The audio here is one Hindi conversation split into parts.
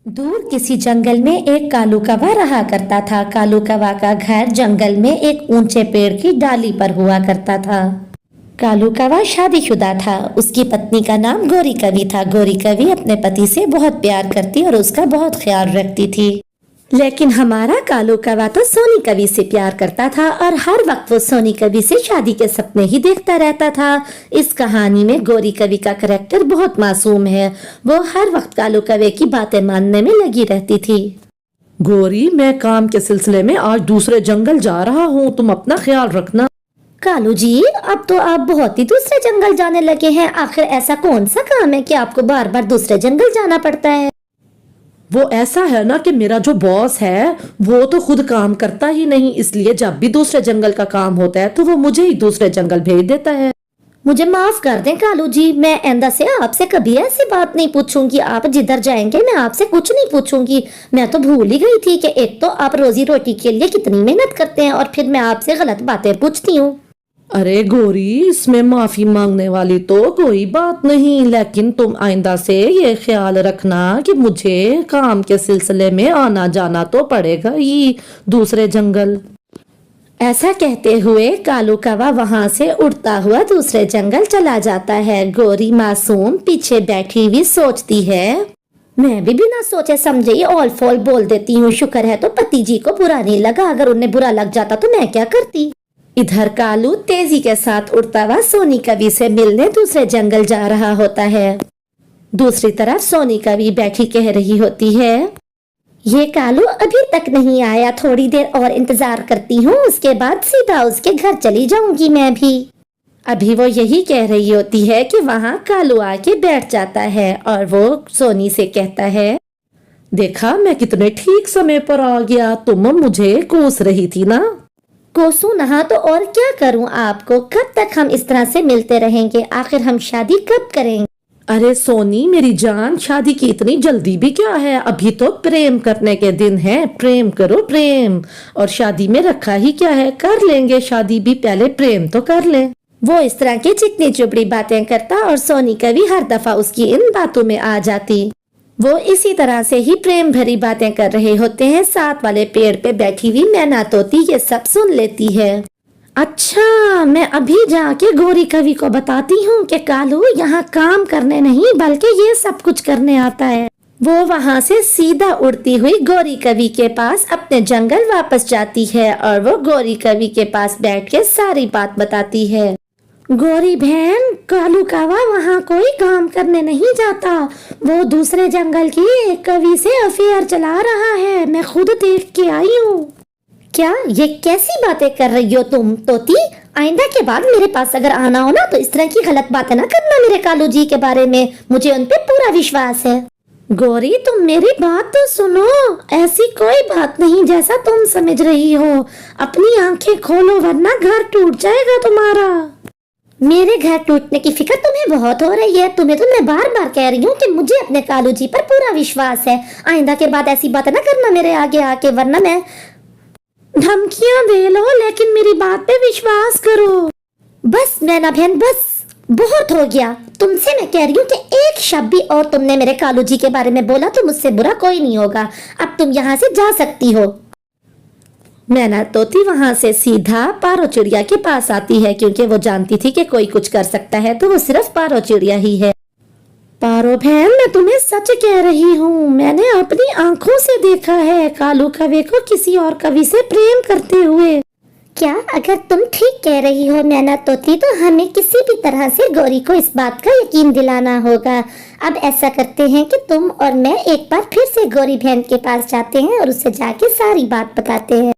दूर किसी जंगल में एक कालू कौवा रहा करता था। कालू कौवा का घर जंगल में एक ऊंचे पेड़ की डाली पर हुआ करता था। कालू कौवा शादीशुदा था। उसकी पत्नी का नाम गोरी कवि था। गोरी कवि अपने पति से बहुत प्यार करती और उसका बहुत ख्याल रखती थी। लेकिन हमारा कालू कौवा तो सोनी कवि से प्यार करता था और हर वक्त वो सोनी कवि से शादी के सपने ही देखता रहता था। इस कहानी में गोरी कवि का करैक्टर बहुत मासूम है। वो हर वक्त कालू कौवे की बातें मानने में लगी रहती थी। गोरी, मैं काम के सिलसिले में आज दूसरे जंगल जा रहा हूँ, तुम अपना ख्याल रखना। कालू जी, अब तो आप बहुत ही दूसरे जंगल जाने लगे हैं। आखिर ऐसा कौन सा काम है कि आपको बार बार दूसरे जंगल जाना पड़ता है? वो ऐसा है ना कि मेरा जो बॉस है वो तो खुद काम करता ही नहीं, इसलिए जब भी दूसरे जंगल का काम होता है तो वो मुझे ही दूसरे जंगल भेज देता है। मुझे माफ कर दें कालू जी, मैं आइंदा से आपसे कभी ऐसी बात नहीं पूछूंगी। आप जिधर जाएंगे मैं आपसे कुछ नहीं पूछूंगी। मैं तो भूल ही गई थी कि एक तो आप रोजी रोटी के लिए कितनी मेहनत करते हैं और फिर मैं आपसे गलत बातें पूछती हूँ। अरे गोरी, इसमें माफी मांगने वाली तो कोई बात नहीं, लेकिन तुम आइंदा से ये ख्याल रखना कि मुझे काम के सिलसिले में आना जाना तो पड़ेगा ही दूसरे जंगल। ऐसा कहते हुए कालू कौवा वहाँ से उड़ता हुआ दूसरे जंगल चला जाता है। गोरी मासूम पीछे बैठी हुई सोचती है, मैं भी बिना सोचे समझे ही ऑल फॉल बोल देती हूँ। शुक्र है तो पति जी को बुरा नहीं लगा, अगर उन्हें बुरा लग जाता तो मैं क्या करती। इधर कालू तेजी के साथ उड़ता हुआ सोनी कवि से मिलने दूसरे जंगल जा रहा होता है। दूसरी तरफ सोनी कवि बैठी कह रही होती है, ये कालू अभी तक नहीं आया, थोड़ी देर और इंतजार करती हूँ, उसके बाद सीधा उसके घर चली जाऊंगी मैं भी। अभी वो यही कह रही होती है कि वहाँ कालू आके बैठ जाता है और वो सोनी से कहता है, देखा मैं कितने ठीक समय पर आ गया, तुम मुझे कोस रही थी ना। कोसू नहा तो और क्या करूं आपको, कब तक हम इस तरह से मिलते रहेंगे? आखिर हम शादी कब करेंगे? अरे सोनी मेरी जान, शादी की इतनी जल्दी भी क्या है, अभी तो प्रेम करने के दिन है। प्रेम करो प्रेम, और शादी में रखा ही क्या है, कर लेंगे शादी भी, पहले प्रेम तो कर ले। वो इस तरह की चिकनी चुपड़ी बातें करता और सोनी कवि हर दफा उसकी इन बातों में आ जाती। वो इसी तरह से ही प्रेम भरी बातें कर रहे होते हैं। साथ वाले पेड़ पे बैठी हुई मैना तोती ये सब सुन लेती है। अच्छा, मैं अभी जाके गोरी कवि को बताती हूँ कि कालू यहाँ काम करने नहीं बल्कि ये सब कुछ करने आता है। वो वहाँ से सीधा उड़ती हुई गोरी कवि के पास अपने जंगल वापस जाती है और वो गोरी कवि के पास बैठ के सारी बात बताती है। गोरी बहन, कालू कौवा वहाँ कोई काम करने नहीं जाता, वो दूसरे जंगल की एक कवि से अफेयर चला रहा है, मैं खुद देख के आई हूँ। क्या ये कैसी बातें कर रही हो तुम तोती? आइंदा के बाद मेरे पास अगर आना हो ना तो इस तरह की गलत बातें ना करना मेरे कालू जी के बारे में, मुझे उन पे पूरा विश्वास है। गोरी, तुम मेरी बात तो सुनो, ऐसी कोई बात नहीं जैसा तुम समझ रही हो। अपनी आंखें खोलो वरना घर टूट जाएगा तुम्हारा। मेरे घर टूटने की फिक्र तुम्हें बहुत हो रही है। तुम्हें तो मैं बार बार कह रही हूँ कि मुझे अपने कालू जी पर पूरा विश्वास है। आइंदा के बाद ऐसी बातें ना करना मेरे आगे आके, वरना मैं धमकियां दे लो लेकिन मेरी बात पे विश्वास करो। बस मैना बहन, बस बहुत हो गया। तुमसे मैं कह रही हूँ कि एक शब्द भी और तुमने मेरे कालू जी के बारे में बोला तो मुझसे बुरा कोई नहीं होगा। अब तुम यहाँ से जा सकती हो। मैना तोती वहां से सीधा पारो चिड़िया के पास आती है, क्योंकि वो जानती थी कि कोई कुछ कर सकता है तो वो सिर्फ पारो चिड़िया ही है। पारो बहन, मैं तुम्हें सच कह रही हूँ, मैंने अपनी आंखों से देखा है कालू कौवे को किसी और कवि से प्रेम करते हुए। क्या? अगर तुम ठीक कह रही हो मैना तोती, तो हमें किसी भी तरह से गोरी को इस बात का यकीन दिलाना होगा। अब ऐसा करते हैं कि तुम और मैं एक बार फिर से गोरी बहन के पास जाते हैं और उससे जाके सारी बात बताते हैं।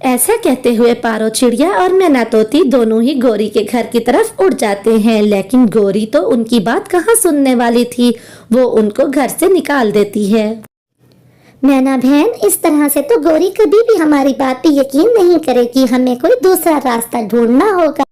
ऐसा कहते हुए पारो चिड़िया और मैना तोती दोनों ही गोरी के घर की तरफ उड़ जाते हैं, लेकिन गोरी तो उनकी बात कहाँ सुनने वाली थी, वो उनको घर से निकाल देती है। मैना बहन, इस तरह से तो गोरी कभी भी हमारी बात पे यकीन नहीं करेगी, हमें कोई दूसरा रास्ता ढूंढना होगा।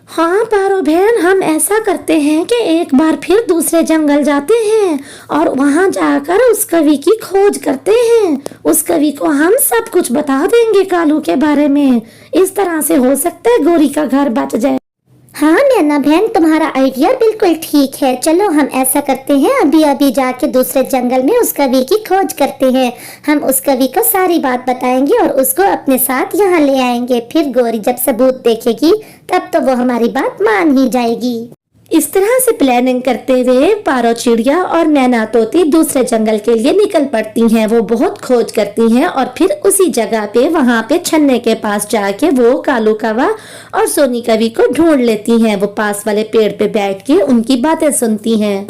हाँ पारो बहन, हम ऐसा करते हैं कि एक बार फिर दूसरे जंगल जाते हैं और वहाँ जाकर उस कवि की खोज करते हैं। उस कवि को हम सब कुछ बता देंगे कालू के बारे में। इस तरह से हो सकता है गोरी का घर बच जाए। हाँ नैना बहन, तुम्हारा आइडिया बिल्कुल ठीक है। चलो हम ऐसा करते हैं, अभी अभी जाके दूसरे जंगल में उस कवि की खोज करते हैं। हम उस कवि को सारी बात बताएंगे और उसको अपने साथ यहाँ ले आएंगे। फिर गौरी जब सबूत देखेगी तब तो वो हमारी बात मान ही जाएगी। इस तरह से प्लानिंग करते हुए पारो चिड़िया और मैना तोती दूसरे जंगल के लिए निकल पड़ती हैं। वो बहुत खोज करती हैं और फिर उसी जगह पे वहाँ पे छन्ने के पास जाके वो कालू कौवा और सोनी कवि को ढूंढ लेती हैं। वो पास वाले पेड़ पे बैठ के उनकी बातें सुनती हैं।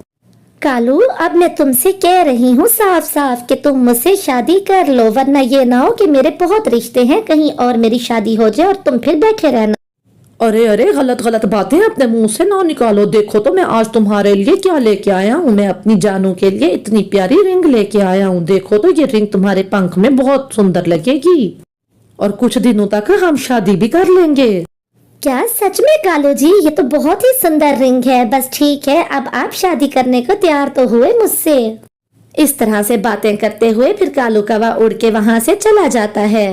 कालू, अब मैं तुमसे कह रही हूँ साफ साफ कि तुम मुझसे शादी कर लो, वरना ये ना हो कि मेरे बहुत रिश्ते हैं, कहीं और मेरी शादी हो जाए और तुम फिर बैठे रहना। अरे अरे, गलत गलत बातें अपने मुंह से ना निकालो। देखो तो मैं आज तुम्हारे लिए क्या लेके आया हूँ। मैं अपनी जानू के लिए इतनी प्यारी रिंग लेके आया हूँ। देखो तो ये रिंग तुम्हारे पंख में बहुत सुंदर लगेगी और कुछ दिनों तक हम शादी भी कर लेंगे। क्या सच में कालू जी? ये तो बहुत ही सुंदर रिंग है। बस ठीक है, अब आप शादी करने को तैयार तो हुए मुझसे। इस तरह से बातें करते हुए फिर कालू कौवा उड़ के वहाँ से चला जाता है।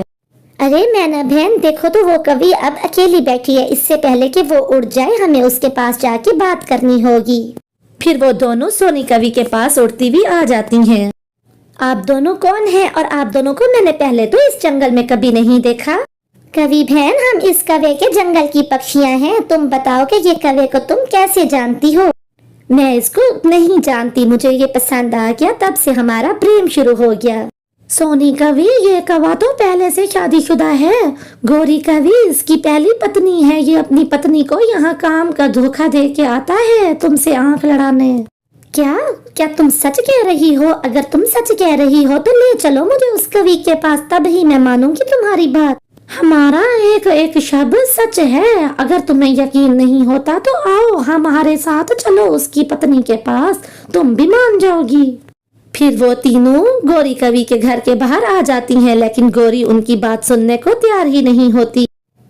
अरे मैना बहन, देखो तो वो कवि अब अकेली बैठी है। इससे पहले कि वो उड़ जाए हमें उसके पास जाके बात करनी होगी। फिर वो दोनों सोनी कवि के पास उड़ती हुई आ जाती हैं। आप दोनों कौन हैं और आप दोनों को मैंने पहले तो इस जंगल में कभी नहीं देखा। कवि बहन, हम इस कवे के जंगल की पक्षियां हैं। तुम बताओ कि ये कवे को तुम कैसे जानती हो? मैं इसको नहीं जानती, मुझे ये पसंद आ गया, तब से हमारा प्रेम शुरू हो गया। सोनी कवि, ये कौवा तो पहले से शादीशुदा है। गौरी कवि इसकी पहली पत्नी है। ये अपनी पत्नी को यहाँ काम का धोखा दे के आता है तुमसे आंख लड़ाने। क्या क्या तुम सच कह रही हो? अगर तुम सच कह रही हो तो ले चलो मुझे उस कवि के पास, तब ही मैं मानूंगी तुम्हारी बात। हमारा एक एक शब्द सच है। अगर तुम्हें यकीन नहीं होता तो आओ हमारे साथ चलो उसकी पत्नी के पास, तुम भी मान जाओगी। फिर वो तीनों गौरी कवि के घर के बाहर आ जाती हैं, लेकिन गौरी उनकी बात सुनने को तैयार ही नहीं होती।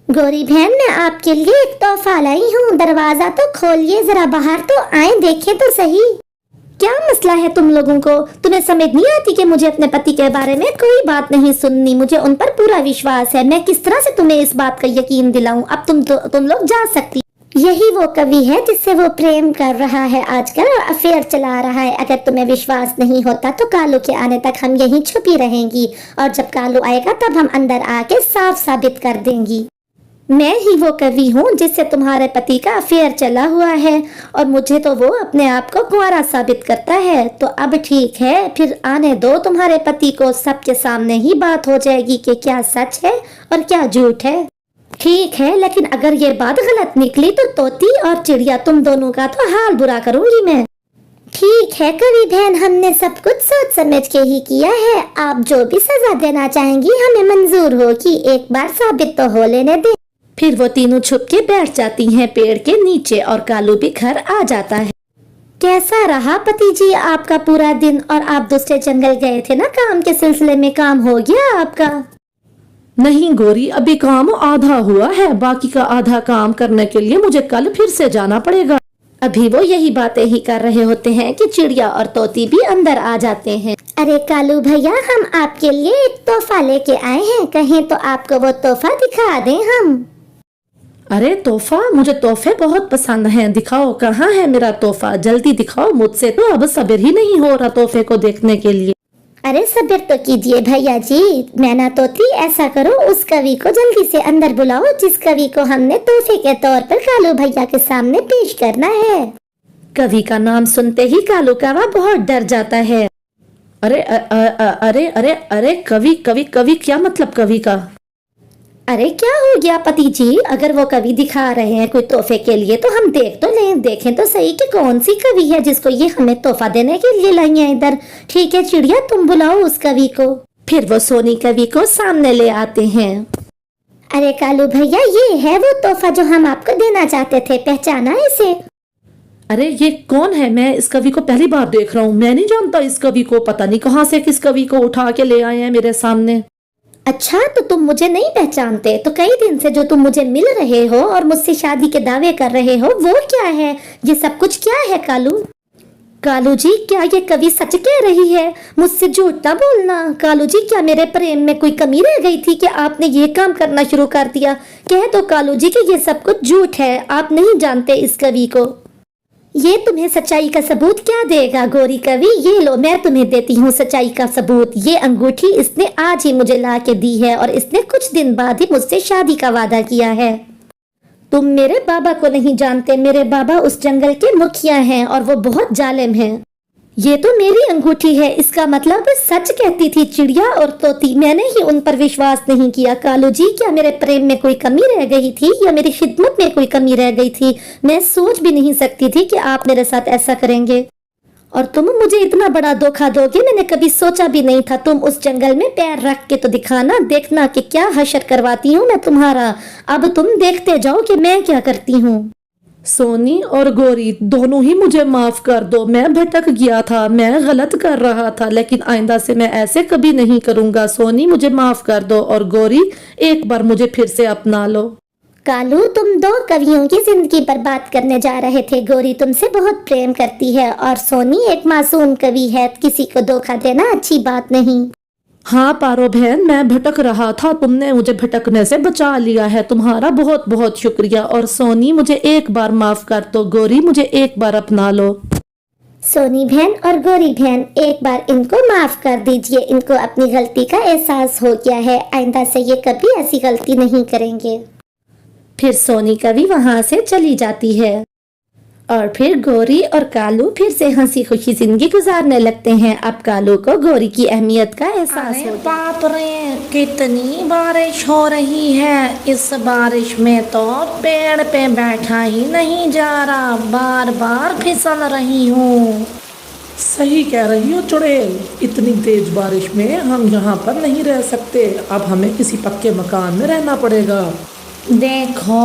गौरी बहन, मैं आपके लिए एक तोहफा लाई हूँ। दरवाजा तो खोलिए, जरा बाहर तो आए, देखे तो सही। क्या मसला है तुम लोगों को? तुम्हें समझ नहीं आती कि मुझे अपने पति के बारे में कोई बात नहीं सुननी? मुझे उन पर पूरा विश्वास है। मैं किस तरह से तुम्हें इस बात का यकीन दिलाऊं? अब तुम लोग जा सकती। यही वो कवि है जिससे वो प्रेम कर रहा है आजकल और अफेयर चला रहा है। अगर तुम्हें विश्वास नहीं होता तो कालू के आने तक हम यहीं छुपी रहेंगी और जब कालू आएगा तब हम अंदर आके साफ साबित कर देंगी। मैं ही वो कवि हूँ जिससे तुम्हारे पति का अफेयर चला हुआ है और मुझे तो वो अपने आप को कुंवारा साबित करता है। तो अब ठीक है, फिर आने दो तुम्हारे पति को, सबके सामने ही बात हो जाएगी कि क्या सच है और क्या झूठ है। ठीक है, लेकिन अगर ये बात गलत निकली तो तोती और चिड़िया तुम दोनों का तो हाल बुरा करूंगी मैं। ठीक है कवि बहन, हमने सब कुछ सोच समझ के ही किया है। आप जो भी सजा देना चाहेंगी हमें मंजूर होगी। एक बार साबित तो हो लेने दे। फिर वो तीनों छुप के बैठ जाती हैं पेड़ के नीचे और कालू भी घर आ जाता है। कैसा रहा पति जी आपका पूरा दिन? और आप दूसरे जंगल गए थे ना काम के सिलसिले में, काम हो गया आपका? नहीं गौरी, अभी काम आधा हुआ है। बाकी का आधा काम करने के लिए मुझे कल फिर से जाना पड़ेगा। अभी वो यही बातें ही कर रहे होते हैं कि चिड़िया और तोती भी अंदर आ जाते हैं। अरे कालू भैया, हम आपके लिए एक तोहफा लेके आए हैं, कहें तो आपको वो तोहफा दिखा दें हम। अरे तोहफा? मुझे तोहफे बहुत पसंद हैं। दिखाओ, कहाँ है मेरा तोहफा? जल्दी दिखाओ, मुझसे तो अब सब्र ही नहीं हो रहा तोहफे को देखने के लिए। अरे सब्र तो कीजिए भैया जी। मैना तोती, ऐसा करो, उस कवि को जल्दी से अंदर बुलाओ जिस कवि को हमने तोहफे के तौर पर कालू भैया के सामने पेश करना है। कवि का नाम सुनते ही कालू कौवा बहुत डर जाता है। अरे अरे अरे अरे, कवि कवि कवि, क्या मतलब कवि का? अरे क्या हो गया पति जी? अगर वो कवि दिखा रहे हैं कोई तोहफे के लिए तो हम देख तो लें, देखें तो सही कि कौन सी कवि है जिसको ये हमें तोहफा देने के लिए लाई है इधर। ठीक है चिड़िया, तुम बुलाओ उस कवि को। फिर वो सोनी कवि को सामने ले आते हैं। अरे कालू भैया, ये है वो तोहफा जो हम आपको देना चाहते थे, पहचाना इसे? अरे ये कौन है? मैं इस कवि को पहली बार देख रहा हूँ। मैं नहीं जानता इस कवि को। पता नहीं कहाँ से किस कवि को उठा के ले आए हैं मेरे सामने। अच्छा, तो तुम मुझे नहीं पहचानते? तो कई दिन से जो तुम मुझे मिल रहे हो और मुझसे शादी के दावे कर रहे हो वो क्या है? ये सब कुछ क्या है कालू? कालू जी, क्या ये कवि सच कह रही है? मुझसे झूठ ना बोलना। कालू जी, क्या मेरे प्रेम में कोई कमी रह गई थी कि आपने ये काम करना शुरू कर दिया? कह दो कालू जी कि ये सब कुछ झूठ है, आप नहीं जानते इस कवि को। ये तुम्हें सच्चाई का सबूत क्या देगा गोरी कवि? ये लो, मैं तुम्हें देती हूँ सच्चाई का सबूत। ये अंगूठी इसने आज ही मुझे ला के दी है और इसने कुछ दिन बाद ही मुझसे शादी का वादा किया है। तुम मेरे बाबा को नहीं जानते, मेरे बाबा उस जंगल के मुखिया हैं और वो बहुत जालिम हैं। ये तो मेरी अंगूठी है, इसका मतलब सच कहती थी चिड़िया और तोती, मैंने ही उन पर विश्वास नहीं किया। कालू जी, क्या मेरे प्रेम में कोई कमी रह गई थी या मेरी खिदमत में कोई कमी रह गई थी? मैं सोच भी नहीं सकती थी कि आप मेरे साथ ऐसा करेंगे और तुम मुझे इतना बड़ा धोखा दोगे, मैंने कभी सोचा भी नहीं था। तुम उस जंगल में पैर रख के तो दिखाना, देखना कि क्या हशर करवाती हूँ मैं तुम्हारा। अब तुम देखते जाओ कि मैं क्या करती हूँ। सोनी और गौरी दोनों ही मुझे माफ कर दो। मैं भटक गया था, मैं गलत कर रहा था, लेकिन आइंदा से मैं ऐसे कभी नहीं करूंगा। सोनी मुझे माफ कर दो और गौरी एक बार मुझे फिर से अपना लो। कालू, तुम दो कवियों की जिंदगी बर्बाद करने जा रहे थे। गौरी तुमसे बहुत प्रेम करती है और सोनी एक मासूम कवि है, किसी को धोखा देना अच्छी बात नहीं। हाँ पारो बहन, मैं भटक रहा था, तुमने मुझे भटकने से बचा लिया है, तुम्हारा बहुत बहुत शुक्रिया। और सोनी मुझे एक बार माफ कर दो, गौरी मुझे एक बार अपना लो। सोनी बहन और गौरी बहन, एक बार इनको माफ कर दीजिए। इनको अपनी गलती का एहसास हो गया है, आइंदा से ये कभी ऐसी गलती नहीं करेंगे। फिर सोनी कवि वहां से चली जाती है और फिर गौरी और कालू फिर से हंसी खुशी जिंदगी गुजारने लगते हैं। अब कालू को गौरी की अहमियत का एहसास हो। बाप रे, कितनी बारिश हो रही है। इस बारिश में तो पेड़ पे बैठा ही नहीं जा रहा, बार बार फिसल रही हूँ। सही कह रही हो चुड़ैल, इतनी तेज बारिश में हम यहाँ पर नहीं रह सकते, अब हमें किसी पक्के मकान में रहना पड़ेगा। देखो,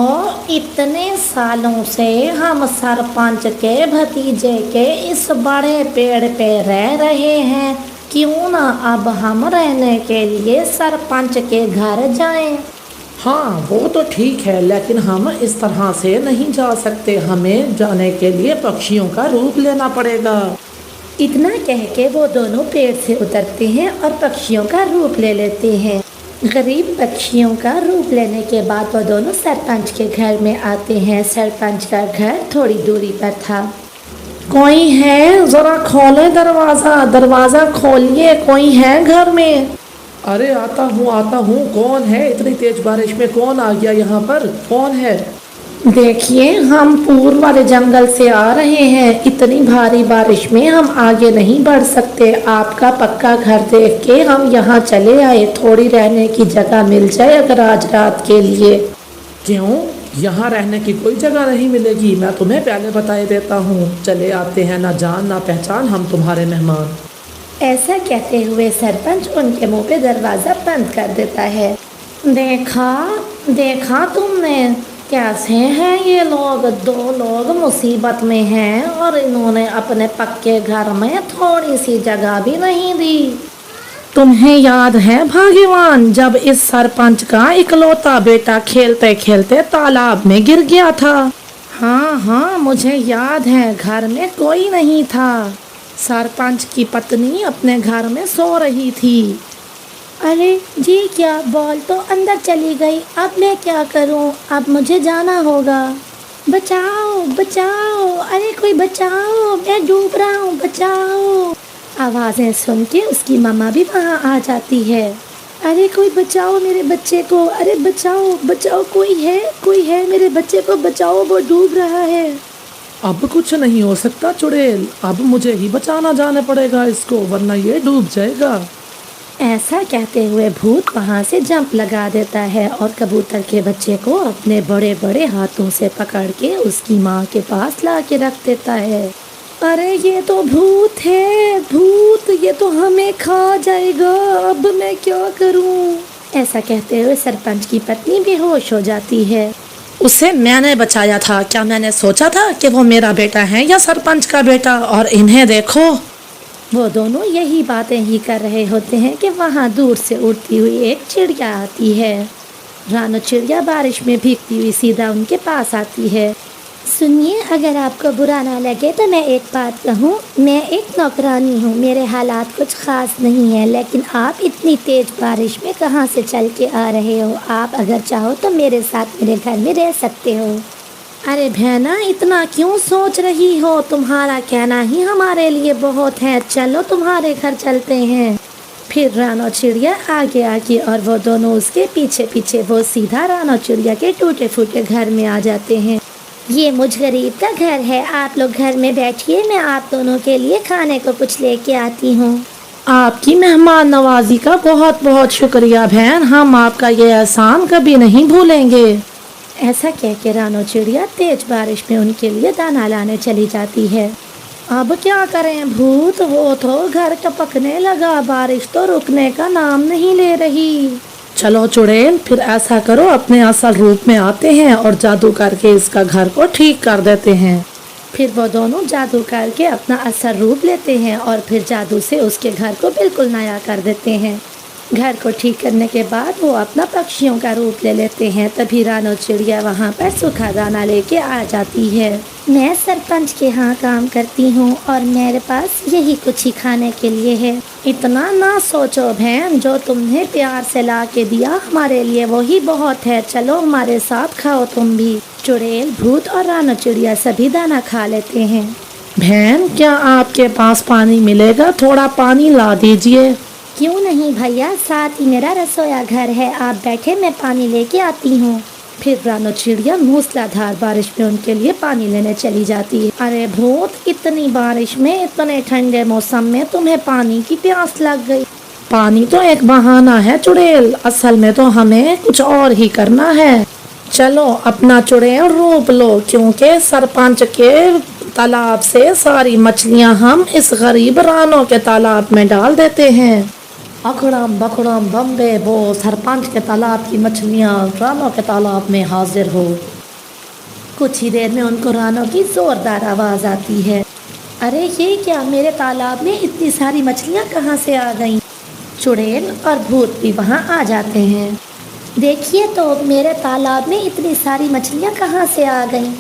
इतने सालों से हम सरपंच के भतीजे के इस बड़े पेड़ पे रह रहे हैं, क्यों ना अब हम रहने के लिए सरपंच के घर जाएं? हाँ वो तो ठीक है, लेकिन हम इस तरह से नहीं जा सकते, हमें जाने के लिए पक्षियों का रूप लेना पड़ेगा। इतना कह के वो दोनों पेड़ से उतरते हैं और पक्षियों का रूप ले लेते हैं। गरीब पक्षियों का रूप लेने के बाद वो दोनों सरपंच के घर में आते हैं। सरपंच का घर थोड़ी दूरी पर था। कोई है? जरा खोले दरवाजा, दरवाजा खोलिए, कोई है घर में? अरे आता हूँ। कौन है? इतनी तेज बारिश में कौन आ गया यहाँ पर? कौन है? देखिए, हम पूर्व वाले जंगल से आ रहे हैं, इतनी भारी बारिश में हम आगे नहीं बढ़ सकते। आपका पक्का घर देख के हम यहाँ चले आए, थोड़ी रहने की जगह मिल जाए अगर आज रात के लिए। क्यों? यहाँ रहने की कोई जगह नहीं मिलेगी, मैं तुम्हें पहले बताए देता हूँ। चले आते हैं, ना जान ना पहचान, हम तुम्हारे मेहमान। ऐसा कहते हुए सरपंच उनके मुंह पे दरवाजा बंद कर देता है। देखा तुमने, कैसे हैं ये लोग? दो लोग मुसीबत में हैं और इन्होंने अपने पक्के घर में थोड़ी सी जगह भी नहीं दी। तुम्हें याद है भाग्यवान, जब इस सरपंच का इकलौता बेटा खेलते खेलते तालाब में गिर गया था? हाँ, मुझे याद है, घर में कोई नहीं था। सरपंच की पत्नी अपने घर में सो रही थी। अरे जी, क्या बॉल तो अंदर चली गई, अब मैं क्या करूं? अब मुझे जाना होगा। बचाओ, अरे कोई बचाओ, मैं डूब रहा हूँ, बचाओ। आवाज़ें सुन के उसकी मम्मा भी वहाँ आ जाती है। अरे कोई बचाओ मेरे बच्चे को, अरे बचाओ, कोई है, मेरे बच्चे को बचाओ, वो डूब रहा है। अब कुछ नहीं हो सकता चुड़ैल, अब मुझे ही बचाना जाना पड़ेगा इसको, वरना ये डूब जाएगा। ऐसा कहते हुए भूत वहाँ से जंप लगा देता है और कबूतर के बच्चे को अपने बड़े बड़े हाथों से पकड़ के उसकी माँ के पास ला के रख देता है। अरे ये तो भूत है, ये तो हमें खा जाएगा, अब मैं क्या करूं? ऐसा कहते हुए सरपंच की पत्नी बेहोश हो जाती है। उसे मैंने बचाया था, क्या मैंने सोचा था कि वो मेरा बेटा है या सरपंच का बेटा? और इन्हें देखो। वो दोनों यही बातें ही कर रहे होते हैं कि वहाँ दूर से उड़ती हुई एक चिड़िया आती है। रानो चिड़िया बारिश में भीगती हुई सीधा उनके पास आती है। सुनिए, अगर आपको बुरा ना लगे तो मैं एक बात कहूँ। मैं एक नौकरानी हूँ, मेरे हालात कुछ ख़ास नहीं है, लेकिन आप इतनी तेज़ बारिश में कहाँ से चल के आ रहे हो? आप अगर चाहो तो मेरे साथ मेरे घर में रह सकते हो। अरे बहना, इतना क्यों सोच रही हो? तुम्हारा कहना ही हमारे लिए बहुत है। चलो तुम्हारे घर चलते हैं। फिर रानो चिड़िया आगे आगे और वो दोनों उसके पीछे पीछे वो सीधा रानो चिड़िया के टूटे फूटे घर में आ जाते हैं। ये मुझ गरीब का घर है, आप लोग घर में बैठिए, मैं आप दोनों के लिए खाने को कुछ लेके आती हूँ। आपकी मेहमान नवाजी का बहुत बहुत शुक्रिया बहन, हम आपका ये एहसान कभी नहीं भूलेंगे। ऐसा कह के रानो चिड़िया तेज बारिश में उनके लिए दाना लाने चली जाती है। अब क्या करें भूत, वो तो घर टपकने लगा, बारिश तो रुकने का नाम नहीं ले रही। चलो चुड़ैल, फिर ऐसा करो, अपने असल रूप में आते हैं और जादू करके इसका घर को ठीक कर देते हैं। फिर वो दोनों जादू करके अपना असल रूप लेते हैं और फिर जादू से उसके घर को बिल्कुल नया कर देते हैं। घर को ठीक करने के बाद वो अपना पक्षियों का रूप ले लेते हैं। तभी रानो चिड़िया वहाँ पर सूखा दाना लेके आ जाती है। मैं सरपंच के यहाँ काम करती हूँ और मेरे पास यही कुछ ही खाने के लिए है। इतना ना सोचो बहन, जो तुमने प्यार से ला के दिया हमारे लिए वही बहुत है। चलो हमारे साथ खाओ तुम भी। चुड़ैल, भूत और रानो चिड़िया सभी दाना खा लेते हैं। बहन, क्या आपके पास पानी मिलेगा? थोड़ा पानी ला दीजिए। क्यों नहीं भैया, साथ ही मेरा रसोया घर है, आप बैठे, मैं पानी लेके आती हूँ। फिर रानो चिड़िया मूसलाधार बारिश में उनके लिए पानी लेने चली जाती है। अरे भूत, इतनी बारिश में, इतने ठंडे मौसम में तुम्हें पानी की प्यास लग गई? पानी तो एक बहाना है चुड़ैल, असल में तो हमें कुछ और ही करना है। चलो अपना चुड़ैल रूप लो, क्योंकि सरपंच के तालाब से सारी मछलियां हम इस गरीब रानो के तालाब में डाल देते हैं। अकड़म बकड़म बम्बे बो, सरपंच के तालाब की मछलियाँ रानो के तालाब में हाजिर हो। कुछ ही देर में उनको रानो की जोरदार आवाज़ आती है। अरे ये क्या, मेरे तालाब में इतनी सारी मछलियाँ कहाँ से आ गईं? चुड़ैल और भूत भी वहाँ आ जाते हैं। देखिए तो, मेरे तालाब में इतनी सारी मछलियाँ कहाँ से आ गईं?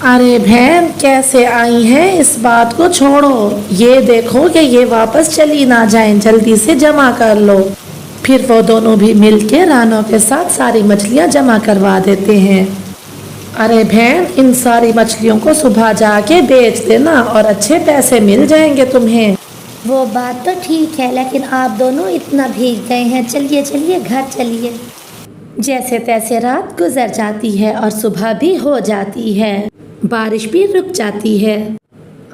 अरे बहन, कैसे आई हैं, इस बात को छोड़ो, ये देखो कि ये वापस चली ना जाएं, जल्दी से जमा कर लो। फिर वो दोनों भी मिलके रानो के साथ सारी मछलियाँ जमा करवा देते हैं। अरे बहन, इन सारी मछलियों को सुबह जाके बेच देना और अच्छे पैसे मिल जाएंगे तुम्हें। वो बात तो ठीक है, लेकिन आप दोनों इतना भीग गए हैं, चलिए चलिए घर चलिए। जैसे तैसे रात गुजर जाती है और सुबह भी हो जाती है, बारिश भी रुक जाती है।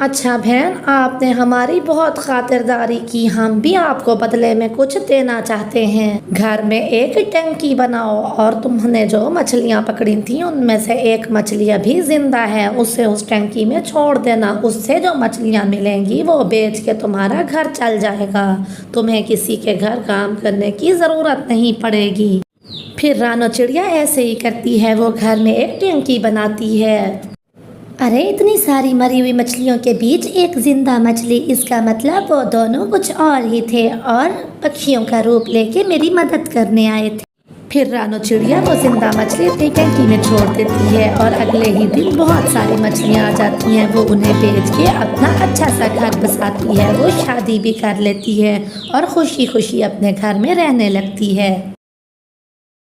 अच्छा बहन, आपने हमारी बहुत खातिरदारी की, हम भी आपको बदले में कुछ देना चाहते हैं। घर में एक टंकी बनाओ और तुमने जो मछलियाँ पकड़ी थी उनमें से एक मछली अभी जिंदा है, उसे उस टंकी में छोड़ देना। उससे जो मछलियाँ मिलेंगी वो बेच के तुम्हारा घर चल जाएगा, तुम्हें किसी के घर काम करने की ज़रूरत नहीं पड़ेगी। फिर रानो चिड़िया ऐसे ही करती है, वो घर में एक टंकी बनाती है। अरे इतनी सारी मरी हुई मछलियों के बीच एक जिंदा मछली, इसका मतलब वो दोनों कुछ और ही थे और पक्षियों का रूप लेके मेरी मदद करने आए थे। फिर रानो चिड़िया वो जिंदा मछली अपनी टंकी में छोड़ देती है और अगले ही दिन बहुत सारी मछलियाँ आ जाती हैं। वो उन्हें बेच के अपना अच्छा सा घर बसाती है, वो शादी भी कर लेती है और खुशी खुशी अपने घर में रहने लगती है।